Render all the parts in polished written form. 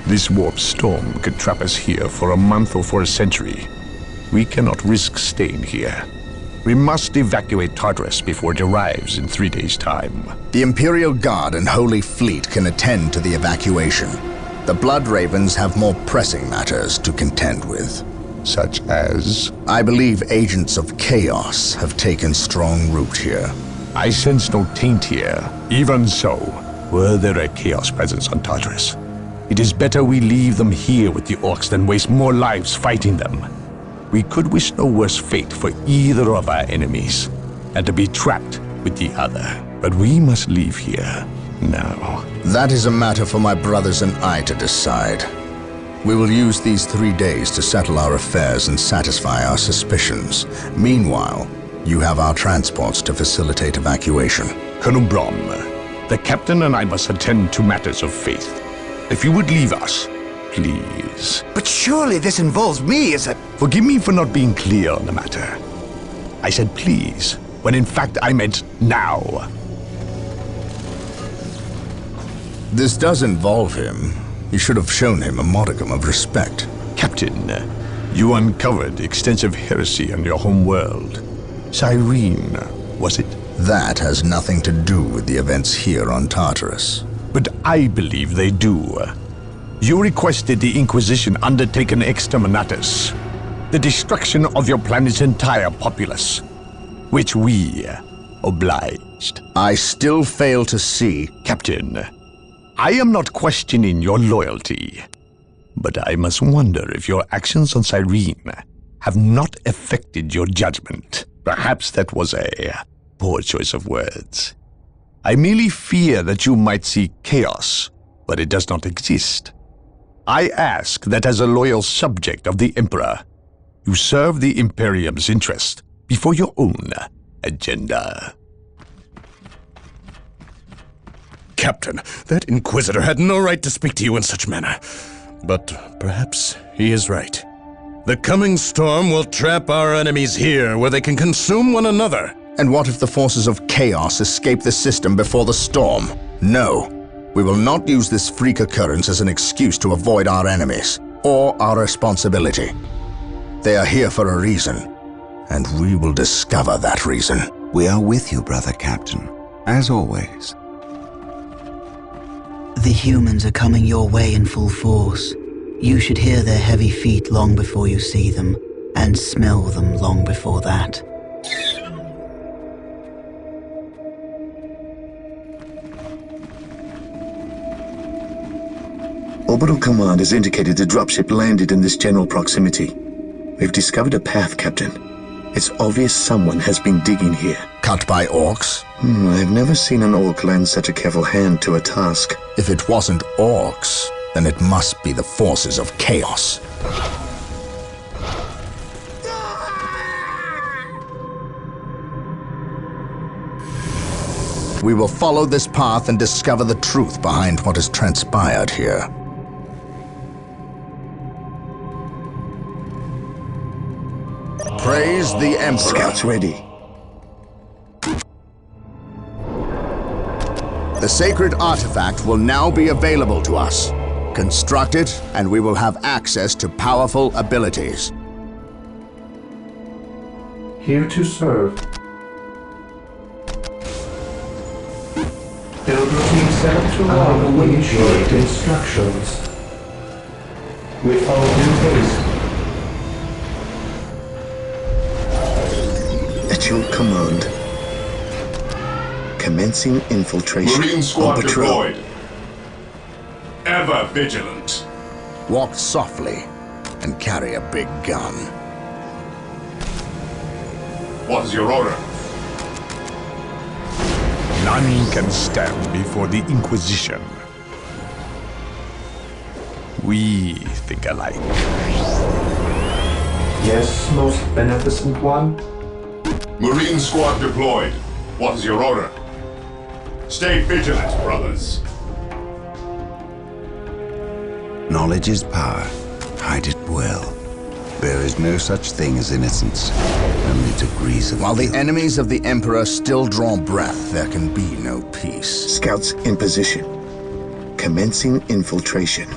This warp storm could trap us here for a month or for a century. We cannot risk staying here. We must evacuate Tartarus before it arrives in 3 days' time. The Imperial Guard and Holy Fleet can attend to the evacuation. The Blood Ravens have more pressing matters to contend with. Such as? I believe agents of chaos have taken strong root here. I sense no taint here. Even so, were there a chaos presence on Tartarus, it is better we leave them here with the orcs than waste more lives fighting them. We could wish no worse fate for either of our enemies, and to be trapped with the other. But we must leave here now. That is a matter for my brothers and I to decide. We will use these 3 days to settle our affairs and satisfy our suspicions. Meanwhile, you have our transports to facilitate evacuation. Colonel Brom, the captain and I must attend to matters of faith. If you would leave us, please. But surely this involves me as a... Forgive me for not being clear on the matter. I said please, when in fact I meant now. This does involve him. You should have shown him a modicum of respect. Captain, you uncovered extensive heresy on your home world. Cyrene, was it? That has nothing to do with the events here on Tartarus. But I believe they do. You requested the Inquisition undertake an exterminatus, the destruction of your planet's entire populace, which we obliged. I still fail to see... Captain, I am not questioning your loyalty, but I must wonder if your actions on Cyrene have not affected your judgment. Perhaps that was a poor choice of words. I merely fear that you might see chaos, but it does not exist. I ask that as a loyal subject of the Emperor, you serve the Imperium's interest before your own agenda. Captain, that Inquisitor had no right to speak to you in such manner. But perhaps he is right. The coming storm will trap our enemies here where they can consume one another. And what if the forces of chaos escape the system before the storm? No. We will not use this freak occurrence as an excuse to avoid our enemies, or our responsibility. They are here for a reason, and we will discover that reason. We are with you, brother Captain, as always. The humans are coming your way in full force. You should hear their heavy feet long before you see them, and smell them long before that. Orbital Command has indicated the dropship landed in this general proximity. We've discovered a path, Captain. It's obvious someone has been digging here. Cut by orcs? I've never seen an orc lend such a careful hand to a task. If it wasn't orcs, then it must be the forces of chaos. We will follow this path and discover the truth behind what has transpired here. Praise the Emperor. Scouts ready. The sacred artifact will now be available to us. Construct it, and we will have access to powerful abilities. Here to serve. Build routine set up to log initiate instructions. With all due haste. At your command. Commencing infiltration. Marine squad on patrol. deployed. Ever vigilant. Walk softly and carry a big gun. What is your order? None can stand before the Inquisition. We think alike. Yes, most beneficent one. Marine squad deployed. What is your order? Stay vigilant, brothers. Knowledge is power. Hide it well. There is no such thing as innocence. Only degrees of While the guilt. enemies of the Emperor still draw breath, there can be no peace. Scouts in position. Commencing infiltration.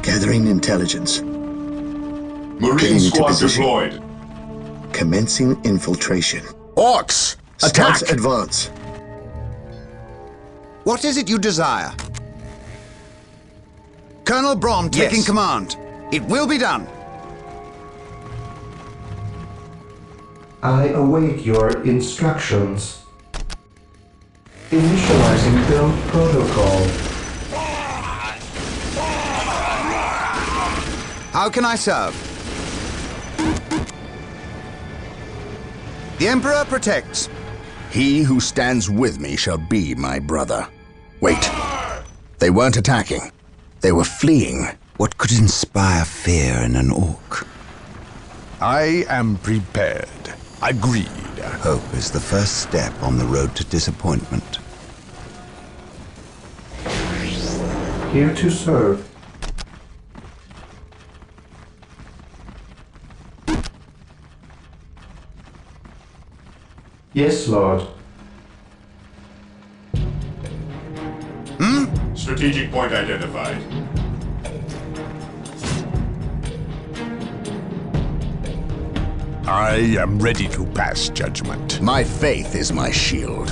Gathering intelligence. Marine Getting into squad position. deployed. Commencing infiltration. Orcs! Attack! Scouts advance. What is it you desire? Colonel Brom taking command. It will be done. I await your instructions. Initializing build protocol. How can I serve? The Emperor protects. He who stands with me shall be my brother. Wait. They weren't attacking. They were fleeing. What could inspire fear in an orc? I am prepared. Agreed. Hope is the first step on the road to disappointment. Here to serve. Yes, Lord. Strategic point identified. I am ready to pass judgment. My faith is my shield.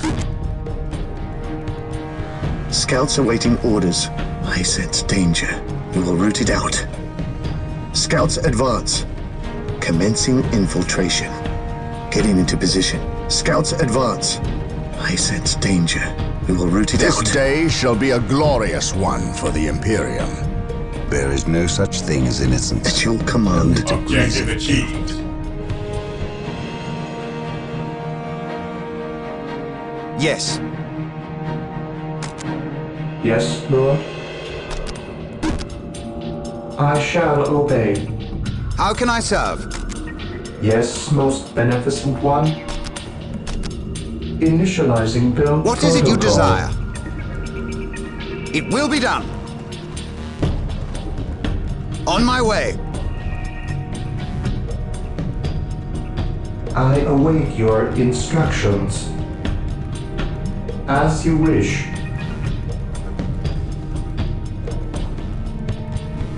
Scouts awaiting orders. I sense danger. We will root it out. Scouts advance. Commencing infiltration. Getting into position. Scouts advance. I sense danger. We will root it This out. day shall be a glorious one for the Imperium. There is no such thing as innocence. At your command. Objective achieved. Yes. Yes, Lord. I shall obey. How can I serve? Yes, most beneficent one. Initializing build What is it you protocol. desire? It will be done. On my way. I await your instructions. As you wish.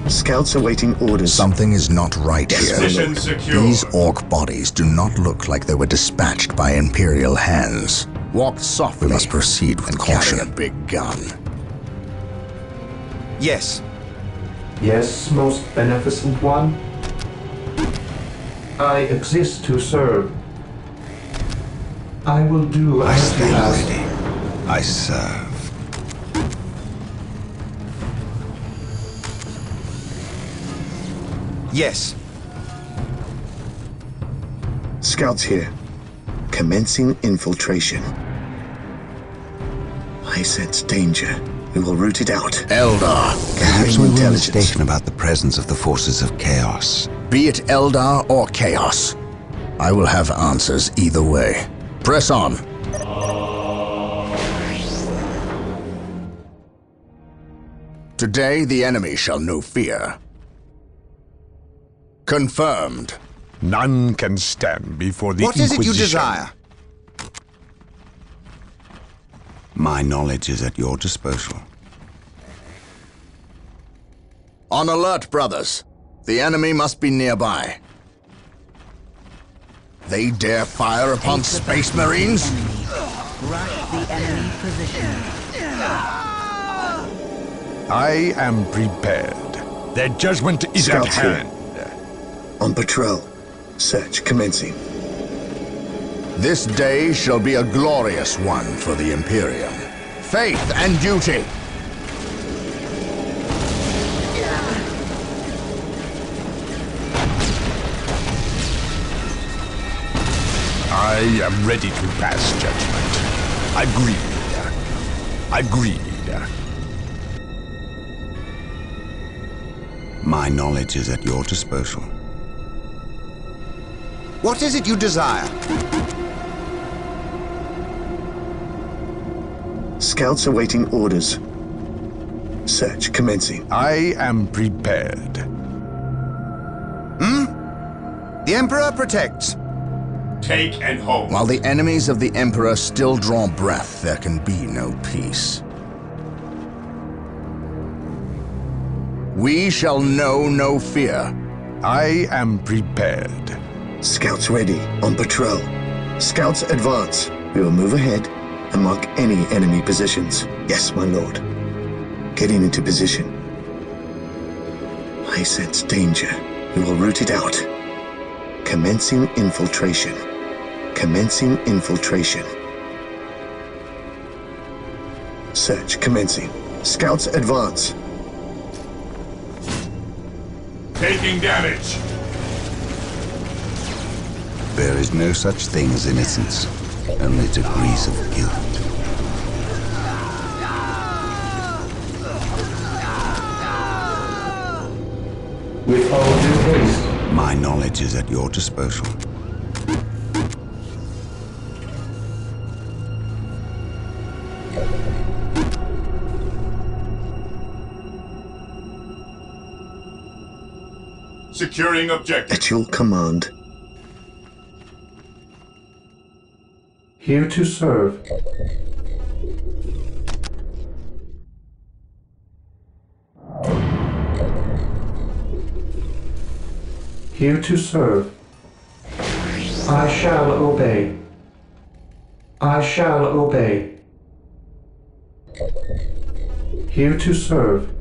Scouts awaiting orders. Something is not right here. Mission secure. These orc bodies do not look like they were dispatched by Imperial hands. Walk softly. We must proceed with caution. Carry a big gun. Yes. Yes, most beneficent one. I exist to serve. I will do I as you stand ask. ready. I serve. Yes. Scouts here. Commencing infiltration. I sense danger. We will root it out. Eldar. Perhaps Gathering we were intelligence. mistaken about the presence of the forces of chaos. Be it Eldar or Chaos. I will have answers either way. Press on. Today the enemy shall know fear. Confirmed. None can stand before the What is it you Inquisition. desire? My knowledge is at your disposal. On alert, brothers. The enemy must be nearby. They dare fire upon Space Marines? Rush the enemy position. I am prepared. Their judgment is Scouts at here. hand. On patrol. Search commencing. This day shall be a glorious one for the Imperium. Faith and duty. I am ready to pass judgment. Agreed. Agreed. My knowledge is at your disposal. What is it you desire? Scouts awaiting orders. Search commencing. I am prepared. The Emperor protects. Take and hold. While the enemies of the Emperor still draw breath, there can be no peace. We shall know no fear. I am prepared. Scouts ready, on patrol. Scouts advance. We will move ahead and mark any enemy positions. Yes, my lord. Getting into position. I sense danger. We will root it out. Commencing infiltration. Commencing infiltration. Search commencing. Scouts advance. Taking damage. There is no such thing as innocence, only degrees of guilt. With all due haste. My knowledge is at your disposal. Securing objective. At your command. Here to serve. Here to serve. I shall obey. I shall obey. Here to serve.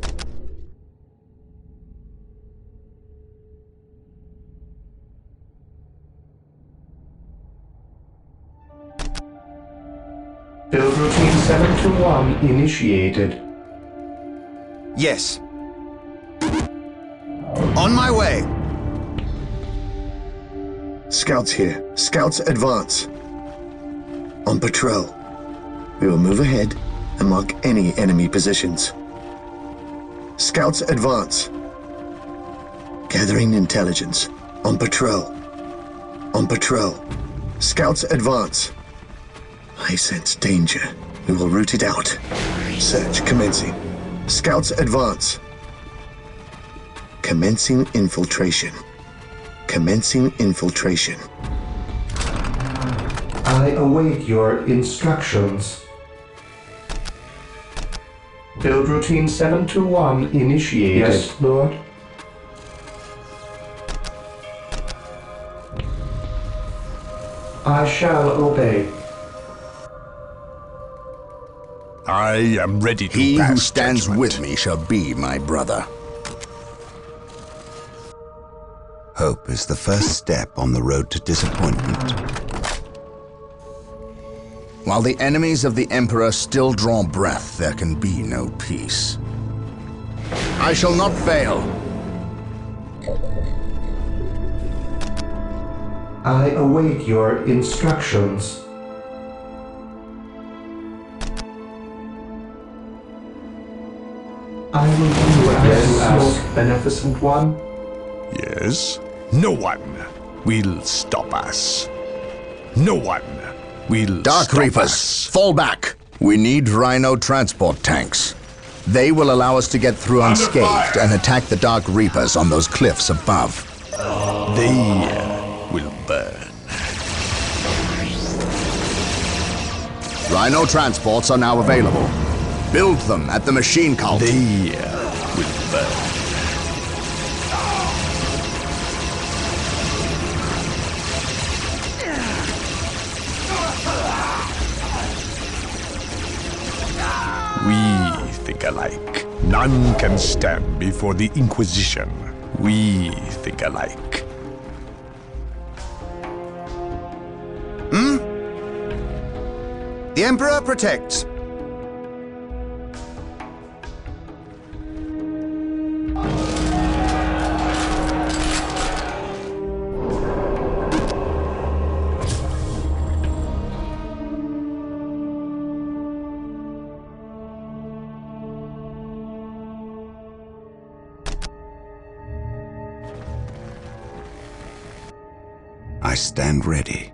Build routine 721 initiated. Yes. On my way. Scouts here. Scouts advance. On patrol. We will move ahead and mark any enemy positions. Scouts advance. Gathering intelligence. On patrol. On patrol. Scouts advance. I sense danger. We will root it out. Search commencing. Scouts advance. Commencing infiltration. Commencing infiltration. I await your instructions. Build routine 721 initiated. Yes, Lord. I shall obey. I am ready to He pass who stands judgment. with me shall be my brother. Hope is the first step on the road to disappointment. While the enemies of the Emperor still draw breath, there can be no peace. I shall not fail. I await your instructions. I will do as you ask, beneficent one. Yes? No one will stop us. No one will Dark stop Reapers, us. fall back. We need Rhino transport tanks. They will allow us to get through unscathed and attack the Dark Reapers on those cliffs above. They will burn. Rhino transports are now available. Build them at the machine cult. They will burn. We think alike. None can stand before the Inquisition. We think alike. The Emperor protects. I stand ready.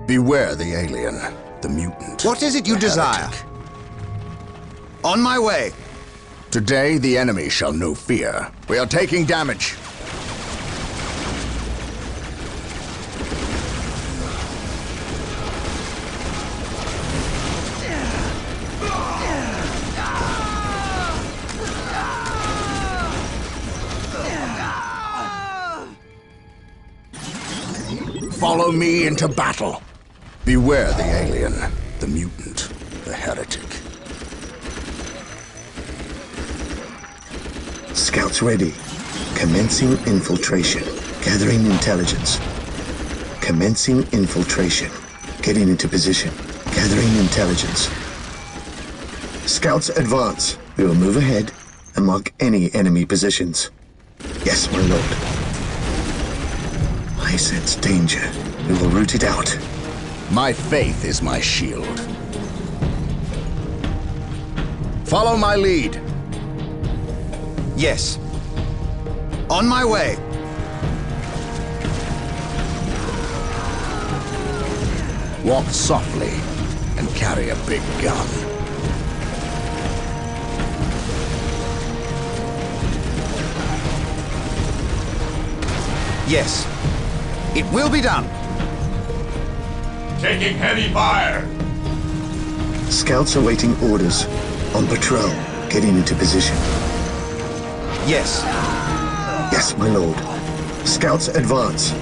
Beware the alien, the mutant. What is it you the desire? heretic. On my way. Today the enemy shall know fear. We are taking damage. Follow me into battle. Beware the alien, the mutant, the heretic. Scouts ready. Commencing infiltration. Gathering intelligence. Commencing infiltration. Getting into position. Gathering intelligence. Scouts advance. We will move ahead and mark any enemy positions. Yes, my lord. I sense danger. We will root it out. My faith is my shield. Follow my lead. Yes. On my way. Walk softly and carry a big gun. Yes. It will be done. Taking heavy fire. Scouts awaiting orders. On patrol. Getting into position. Yes. Yes, my lord. Scouts advance.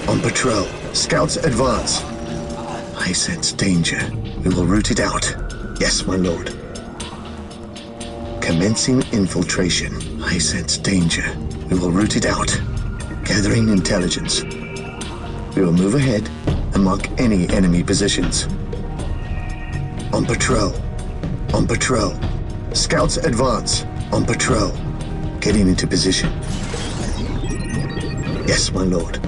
On patrol. Scouts advance. I sense danger. We will root it out. Yes, my lord. Commencing infiltration. I sense danger. We will root it out. Gathering intelligence. We will move ahead and mark any enemy positions. On patrol. On patrol. Scouts advance. On patrol. Getting into position. Yes, my lord.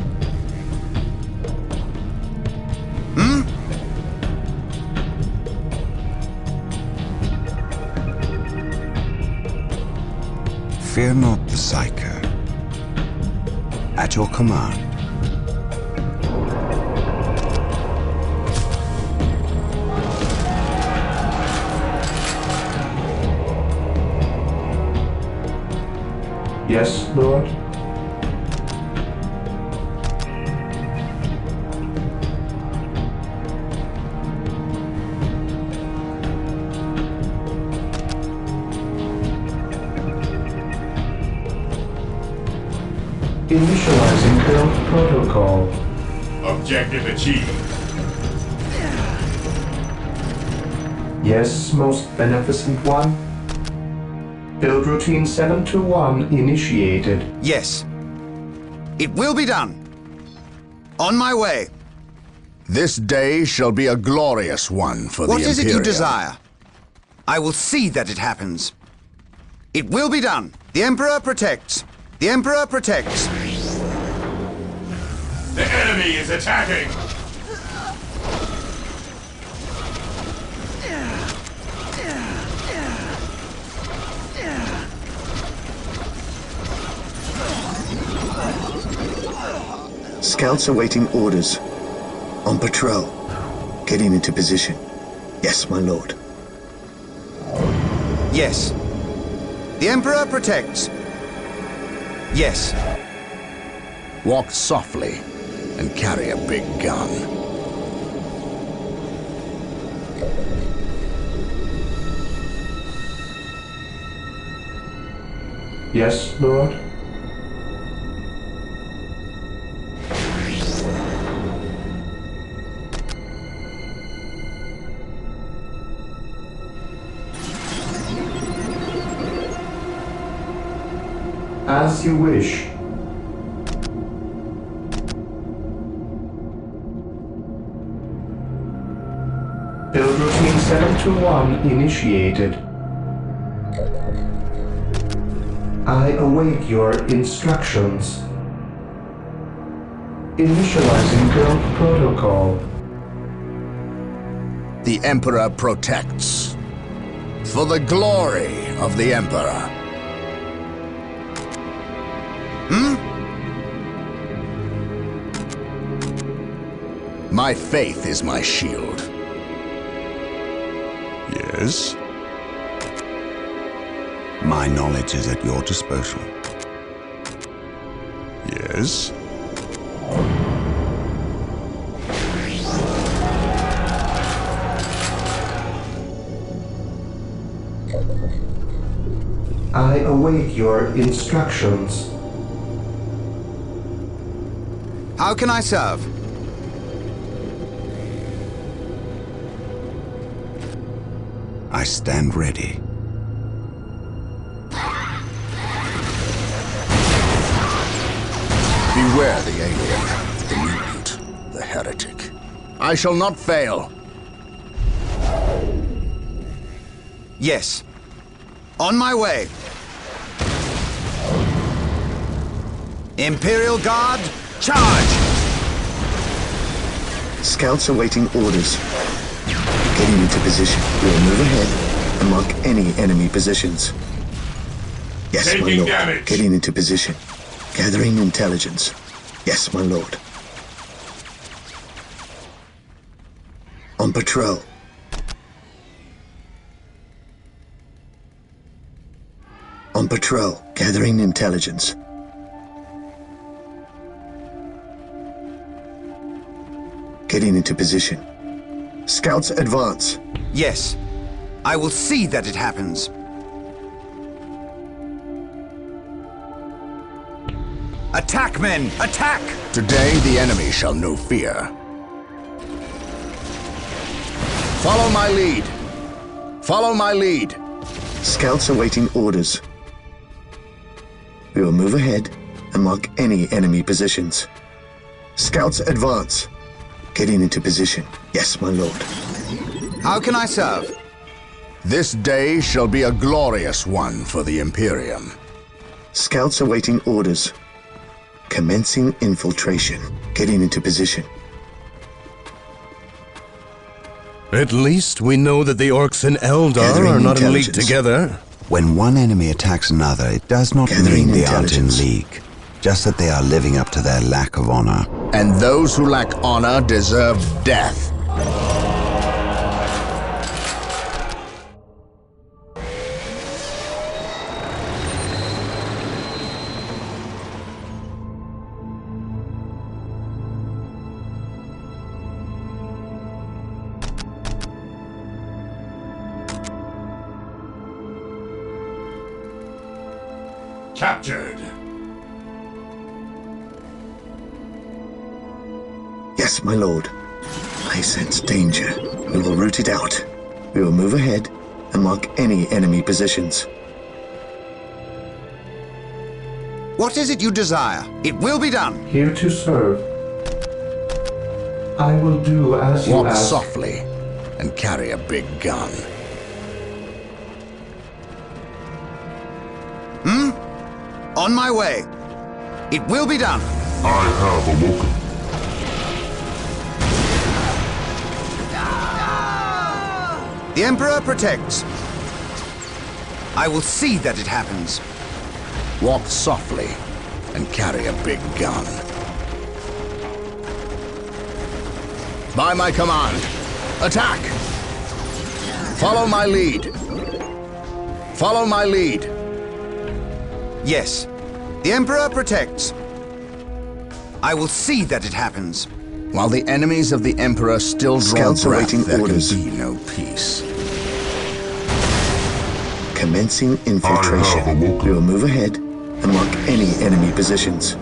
Fear not the Psyker. At your command. Yes, Lord? Initializing build protocol. Objective achieved. Yes, most beneficent one. Build routine 721 initiated. Yes. It will be done. On my way. This day shall be a glorious one for the Imperium. What is it you desire? I will see that it happens. It will be done. The Emperor protects. The Emperor protects. The enemy is attacking. Scouts awaiting orders. On patrol. Getting into position. Yes, my lord. Yes. The Emperor protects. Yes. Walk softly and carry a big gun. Yes, Lord? As you wish. Build routine 721 initiated. I await your instructions. Initializing build protocol. The Emperor protects. For the glory of the Emperor. My faith is my shield. Yes? My knowledge is at your disposal. Yes? I await your instructions. How can I serve? I stand ready. Beware the alien, the mutant, the heretic. I shall not fail. Yes. On my way. Imperial Guard, charge! Scouts awaiting orders. Getting into position. We'll move ahead and mark any enemy positions. Yes, my Taking lord. damage. Getting into position. Gathering intelligence. Yes, my lord. On patrol. On patrol. Gathering intelligence. Getting into position. Scouts advance. Yes. I will see that it happens. Attack, men! Attack! Today the enemy shall know fear. Follow my lead. Follow my lead. Scouts awaiting orders. We will move ahead and mark any enemy positions. Scouts advance. Getting into position. Yes, my lord. How can I serve? This day shall be a glorious one for the Imperium. Scouts awaiting orders. Commencing infiltration. Getting into position. At least we know that the orcs and Eldar Gathering are not in league intelligence. together. When one enemy attacks another, it does not Gathering mean they aren't in intelligence. league. Just that they are living up to their lack of honor. And those who lack honor deserve death. Captured. Yes, my lord. I sense danger. We will root it out. We will move ahead and mark any enemy positions. What is it you desire? It will be done. Here to serve. I will do as you Walk ask. softly and carry a big gun. On my way. It will be done. I have awoken. The Emperor protects. I will see that it happens. Walk softly and carry a big gun. By my command, attack! Follow my lead. Follow my lead. Yes. The Emperor protects. I will see that it happens. While the enemies of the Emperor still draw Scouts breath, awaiting there orders. can be no peace. Commencing infiltration. I have awoken. We will move ahead and mark any enemy positions.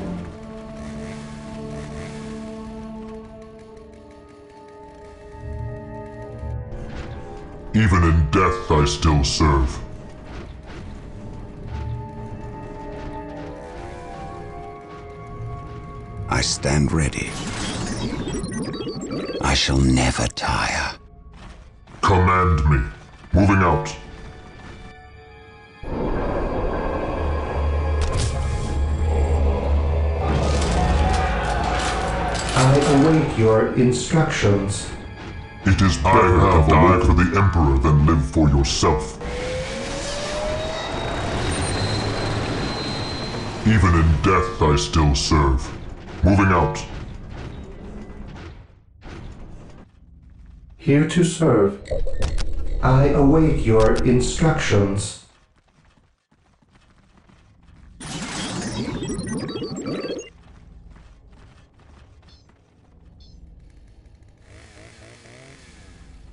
Even in death I still serve. I stand ready. I shall never tire. Command me. Moving out. I await your instructions. It is better to die for the Emperor than live for yourself. Even in death I still serve. Moving out. Here to serve. I await your instructions.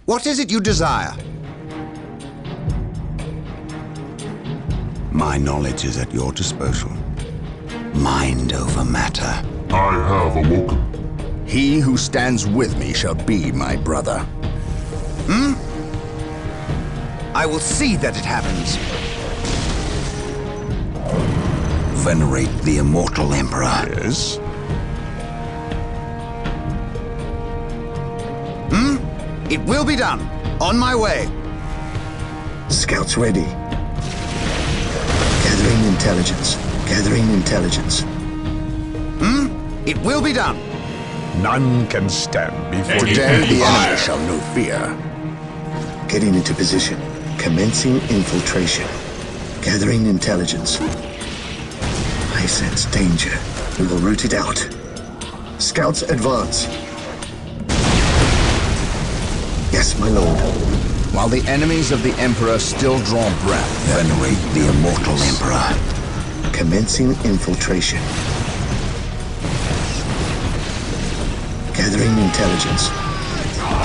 What is it you desire? My knowledge is at your disposal. Mind over matter. I have awoken. He who stands with me shall be my brother. I will see that it happens. Venerate the immortal Emperor. Yes? It will be done. On my way. Scouts ready. Gathering intelligence. Gathering intelligence. It will be done. None can stand before Today the fire. enemy shall know fear. Getting into position. Commencing infiltration. Gathering intelligence. I sense danger. We will root it out. Scouts advance. Yes, my lord. While the enemies of the Emperor still draw breath, Venerate the immortal Emperor. Commencing infiltration. Gathering intelligence.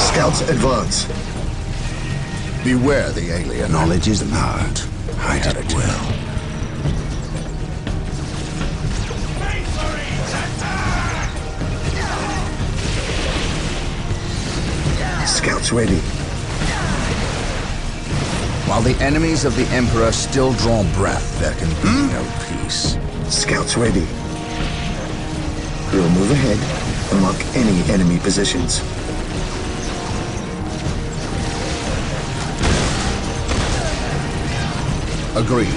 Scouts advance. beware the alien. Knowledge is power. Hide it well. Scouts ready. While the enemies of the Emperor still draw breath, there can be no peace. Scouts ready. We will move ahead and mark any enemy positions. Agreed.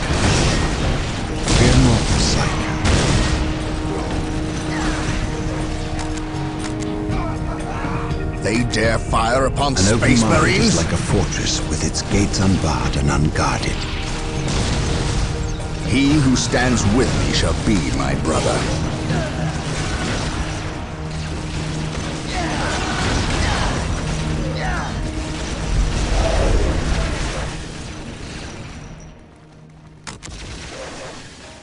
Fear not the sight. They dare fire upon An open Space mind Marines? is like a fortress with its gates unbarred and unguarded. He who stands with me shall be my brother.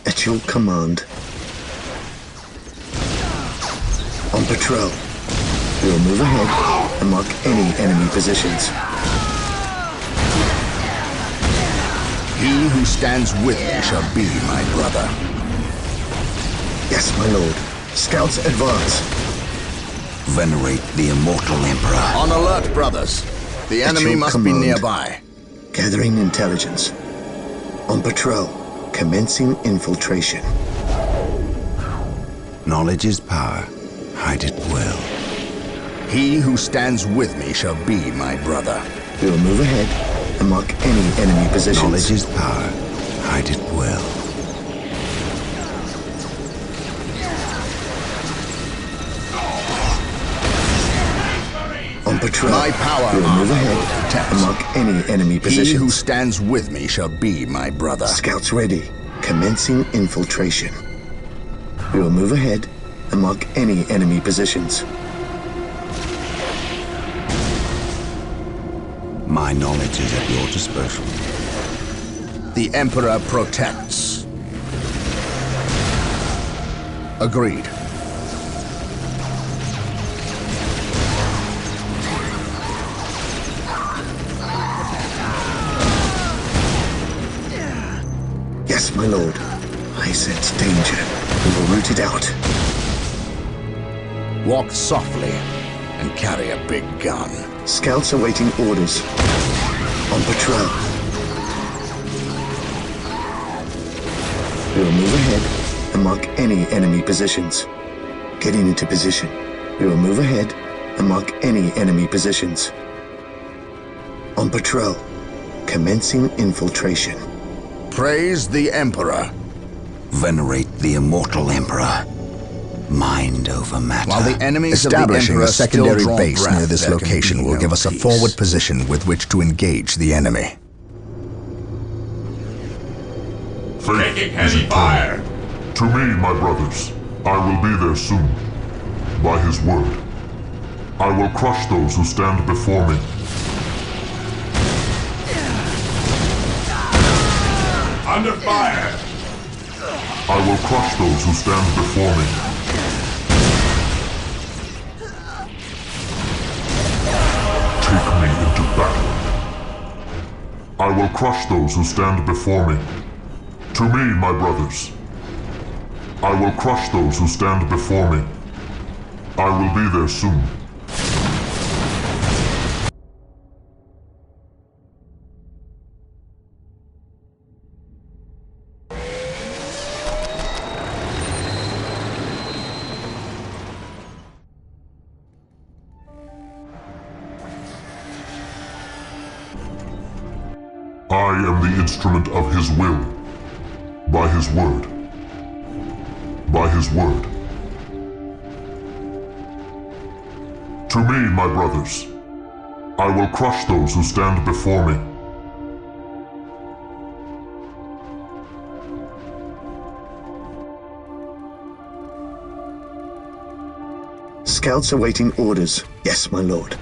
At your command. On patrol. We will move ahead and mark any enemy positions. He who stands with me shall be my brother. Yes, my lord. Scouts advance. Venerate the immortal Emperor. On alert, brothers. The At enemy your must be command. nearby. Gathering intelligence. On patrol. Commencing infiltration. Knowledge is power. Hide it well. He who stands with me shall be my brother. We will move ahead and mark any enemy positions. Knowledge is power. Hide it well. On patrol. My power We will move armor will ahead protect. and mark any enemy He positions. who stands with me shall be my brother. Scouts ready. Commencing infiltration. We will move ahead and mark any enemy positions. My knowledge is at your disposal. The Emperor protects. Agreed. Yes, my lord. I sense danger. We will root it out. Walk softly and carry a big gun. Scouts awaiting orders. On patrol. We will move ahead and mark any enemy positions. Getting into position. We will move ahead and mark any enemy positions. On patrol. Commencing infiltration. Praise the Emperor. Venerate the immortal Emperor. Mind over matter. While the enemies of the Establishing Emperor a secondary still draw base breath, near this there can location be will no give us a peace. forward position with which to engage the enemy. Taking heavy fire! To me, my brothers, I will be there soon. By his word, I will crush those who stand before me. Under fire! I will crush those who stand before me. Take me into battle. I will crush those who stand before me. To me, my brothers. I will crush those who stand before me. I will be there soon. I am the instrument of his will. By his word. By his word. To me, my brothers, I will crush those who stand before me. Scouts awaiting orders. Yes, my lord.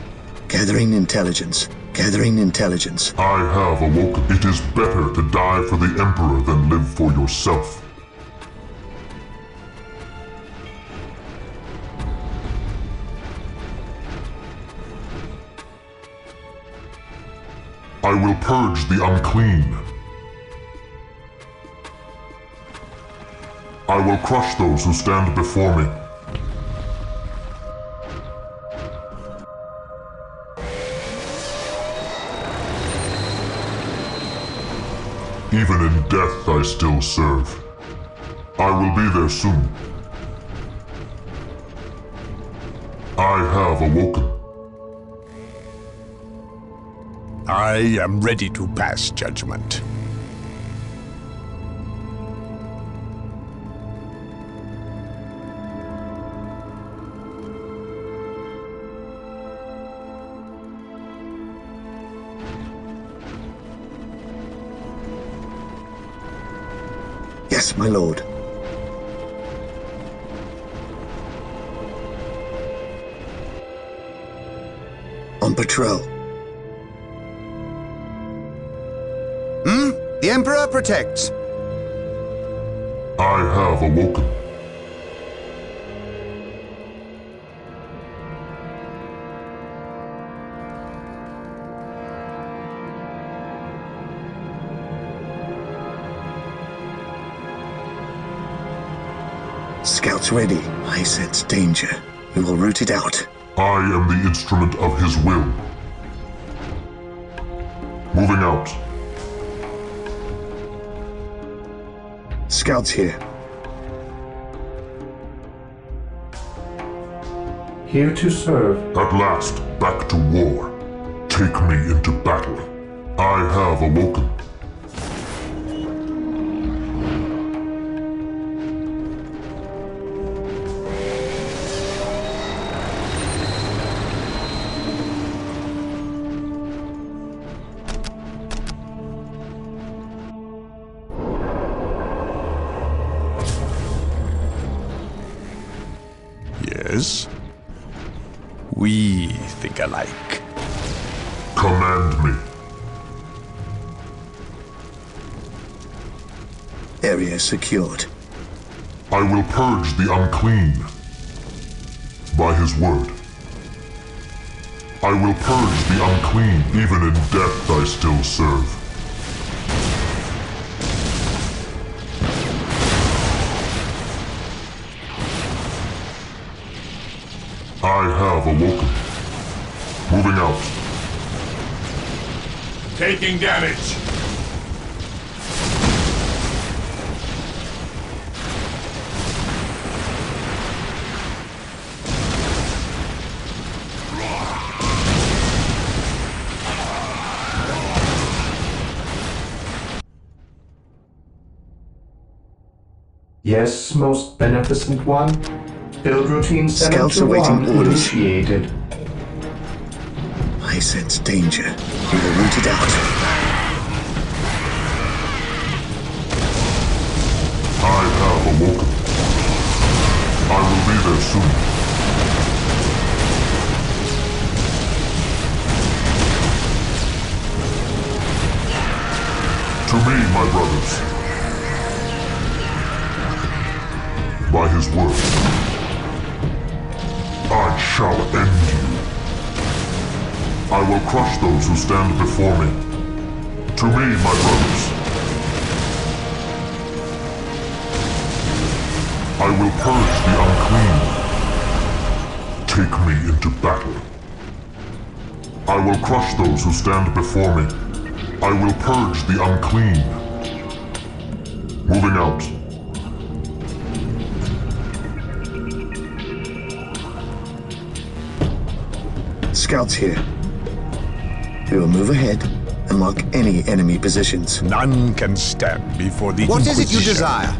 Gathering intelligence. Gathering intelligence. I have awoken. It is better to die for the Emperor than live for yourself. I will purge the unclean. I will crush those who stand before me. Even in death I still serve. I will be there soon. I have awoken. I am ready to pass judgment. Yes, my lord. On patrol. The Emperor protects. I have awoken. Scouts ready. I sense danger. We will root it out. I am the instrument of his will. Moving out. Scouts here. Here to serve. At last, back to war. Take me into battle. I have awoken. Yes? We think alike. Command me. Area secured. I will purge the unclean. By his word. I will purge the unclean. Even in death I still serve. I have awoken. Moving out. Taking damage. Yes, most beneficent one. Build routine Scouts awaiting orders. Initiated. I sense danger. We will root it out. I have awoken. I will be there soon. To me, my brothers. By his word. I shall end you. I will crush those who stand before me. To me, my brothers. I will purge the unclean. Take me into battle. I will crush those who stand before me. I will purge the unclean. Moving out. Scouts here. We will move ahead and mark any enemy positions. None can stand before the What is it you Inquisition. desire?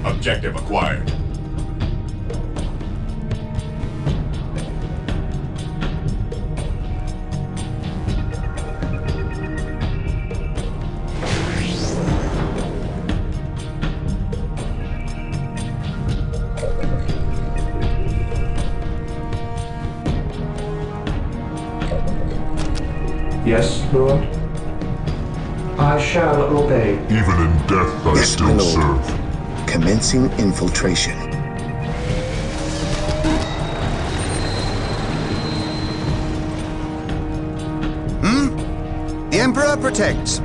Objective acquired. Yes, Lord. I shall obey. Even in death I Yes, my still lord. serve. Commencing infiltration. The Emperor protects.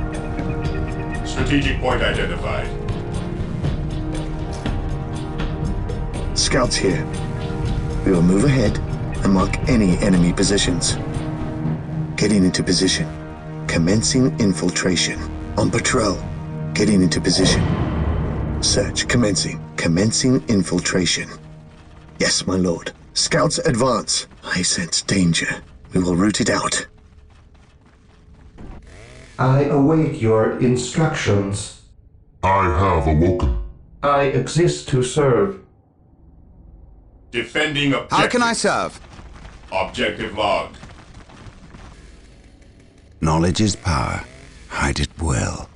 Strategic point identified. Scouts here. We will move ahead and mark any enemy positions. Getting into position. Commencing infiltration. On patrol. Getting into position. Search commencing. Commencing infiltration. Yes, my lord. Scouts advance. I sense danger. We will root it out. I await your instructions. I have awoken. I exist to serve. Defending objective. How can I serve? Objective logged. Knowledge is power. Hide it well.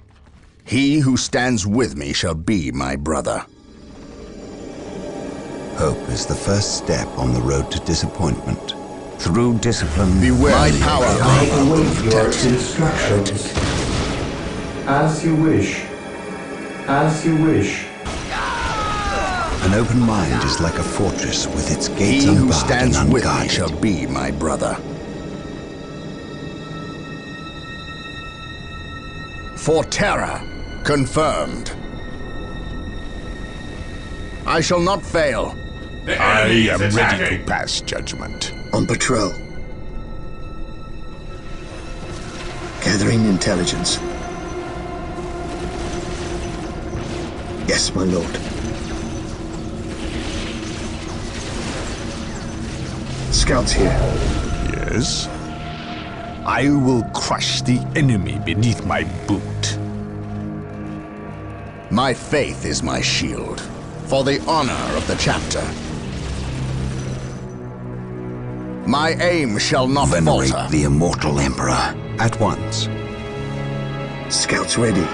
He who stands with me shall be my brother. Hope is the first step on the road to disappointment. Through discipline, Beware my power. I await your instructions. As you wish. As you wish. an open mind is like a fortress with its gates He who unbarred stands and with me unguarded. shall be my brother. For Terra, confirmed. I shall not fail. I am ready to pass judgment. On patrol. Gathering intelligence. Yes, my lord. Scouts here. Yes? I will crush the enemy beneath my boot. My faith is my shield, for the honor of the chapter. My aim shall not Venerate falter. the immortal Emperor at once. Scouts ready.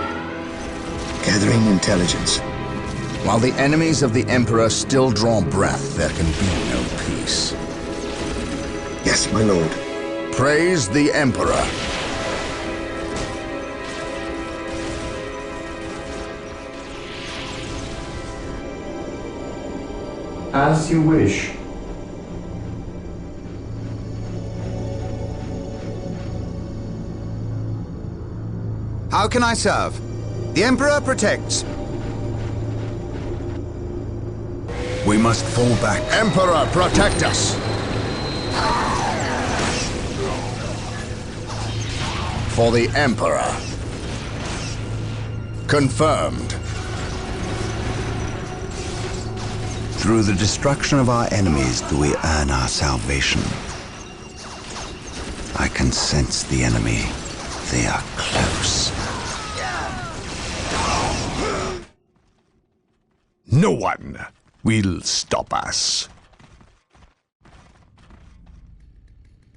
Gathering intelligence. While the enemies of the Emperor still draw breath, there can be no peace. Yes, my lord. Praise the Emperor. As you wish. How can I serve? The Emperor protects. We must fall back. Emperor, protect us! For the Emperor. Confirmed. Through the destruction of our enemies do we earn our salvation. I can sense the enemy. They are close. No one will stop us.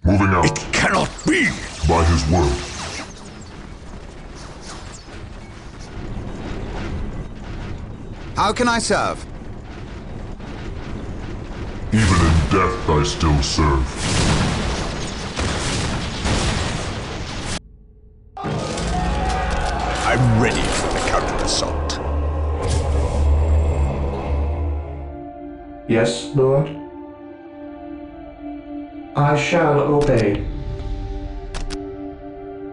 Moving out. It cannot be! By his word. How can I serve? Even in death I still serve. I'm ready for the counter-assault. Yes, Lord. I shall obey.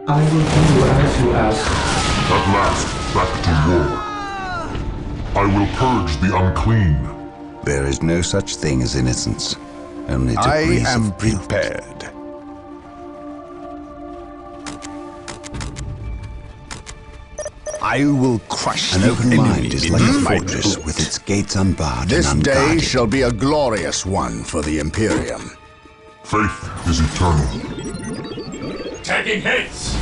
I will do as you ask. At last, back to war. I will purge the unclean. There is no such thing as innocence. Only I degrees am of guilt. prepared. I will crush An the open enemy mind is like a beneath my fortress boot. with its gates unbarred This and day unguarded. shall be a glorious one for the Imperium. Faith is eternal. taking hits!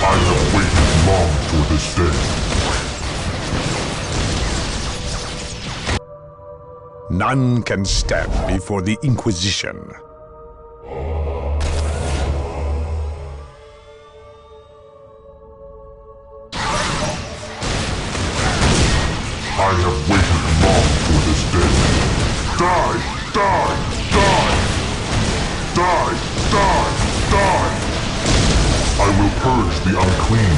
I have waited long for this day. None can stand before the Inquisition. I have waited long for this day. Die! Die! Die! Die! Die! Die! I will purge the unclean.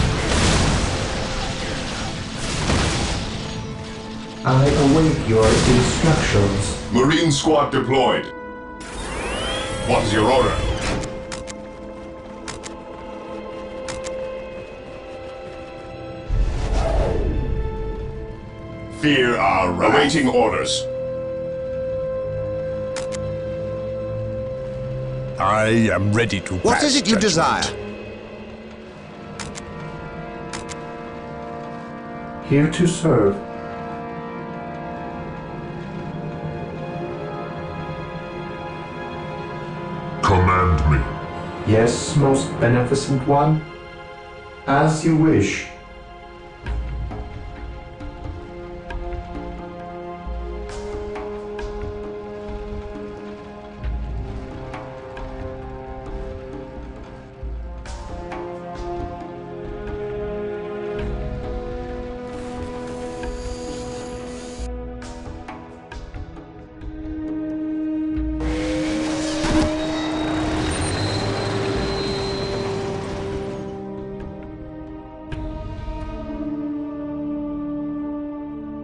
I await your instructions. Marine squad deployed. What is your order? Fear our wrath. Awaiting orders. I am ready to What pass is it you judgment. desire? Here to serve. Command me. Yes, most beneficent one. As you wish.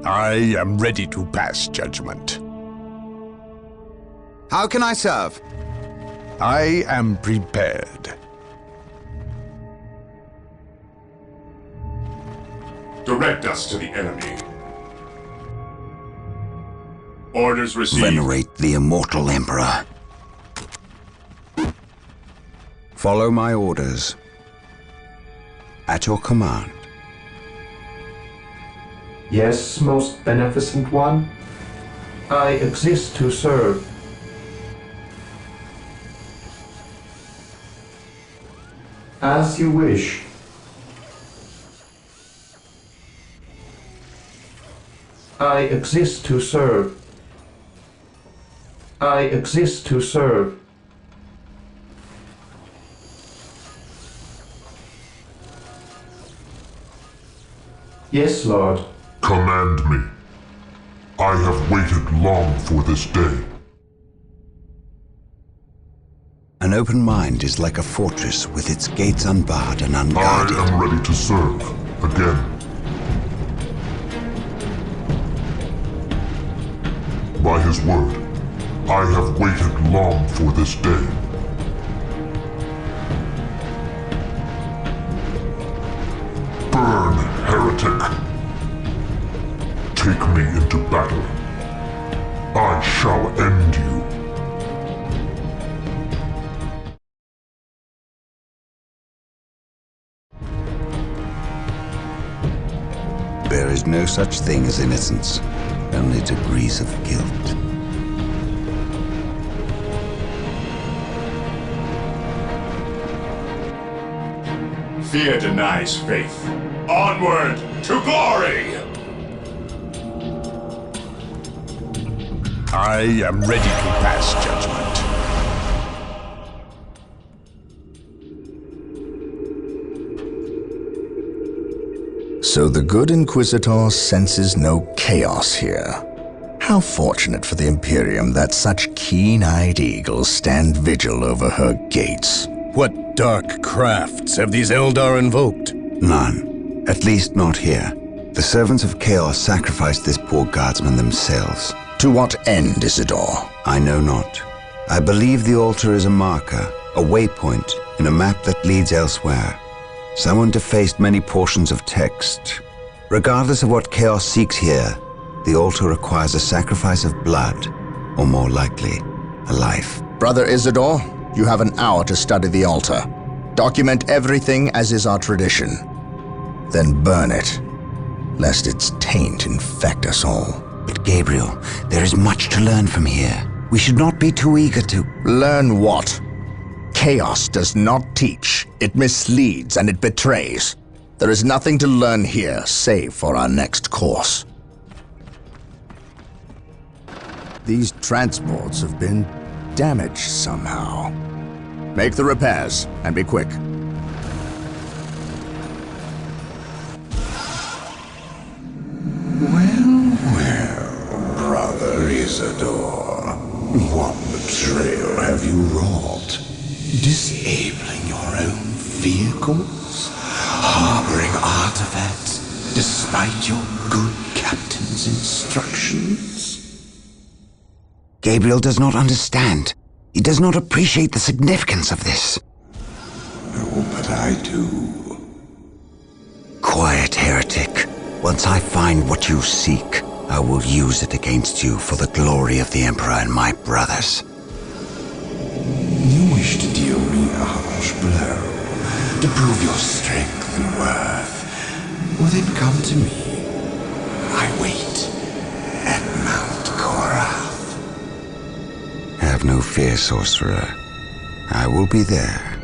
I am ready to pass judgment. How can I serve? I am prepared. Direct us to the enemy. Orders received. Venerate the immortal Emperor. Follow my orders. At your command. Yes, most beneficent one. I exist to serve. As you wish. I exist to serve. I exist to serve. Yes, Lord. Command me. I have waited long for this day. An open mind is like a fortress with its gates unbarred and unguarded. I am ready to serve. Again. By his word, I have waited long for this day. Burn, heretic! Take me into battle. I shall end you. There is no such thing as innocence, only degrees of guilt. Fear denies faith. Onward to glory! I am ready to pass judgment. So the good Inquisitor senses no chaos here. How fortunate for the Imperium that such keen-eyed eagles stand vigil over her gates. What dark crafts have these Eldar invoked? None. At least not here. The servants of Chaos sacrificed this poor guardsman themselves. To what end, Isidore? I know not. I believe the altar is a marker, a waypoint in a map that leads elsewhere. Someone defaced many portions of text. Regardless of what Chaos seeks here, the altar requires a sacrifice of blood, or more likely, a life. Brother Isidore, you have an hour to study the altar. Document everything as is our tradition. Then burn it, lest its taint infect us all. But Gabriel, there is much to learn from here. We should not be too eager to... Learn what? Chaos does not teach. It misleads and it betrays. There is nothing to learn here, save for our next course. These transports have been damaged somehow. Make the repairs, and be quick. Well, Brother Isidore, what betrayal have you wrought? Disabling your own vehicles? Harboring artifacts despite your good captain's instructions? Gabriel does not understand. He does not appreciate the significance of this. Oh, but I do. Quiet, heretic. Once I find what you seek, I will use it against you for the glory of the Emperor and my brothers. You wish to deal me a harsh blow, to prove your strength and worth. Well, then come to me. I wait at Mount Korath. Have no fear, sorcerer. I will be there.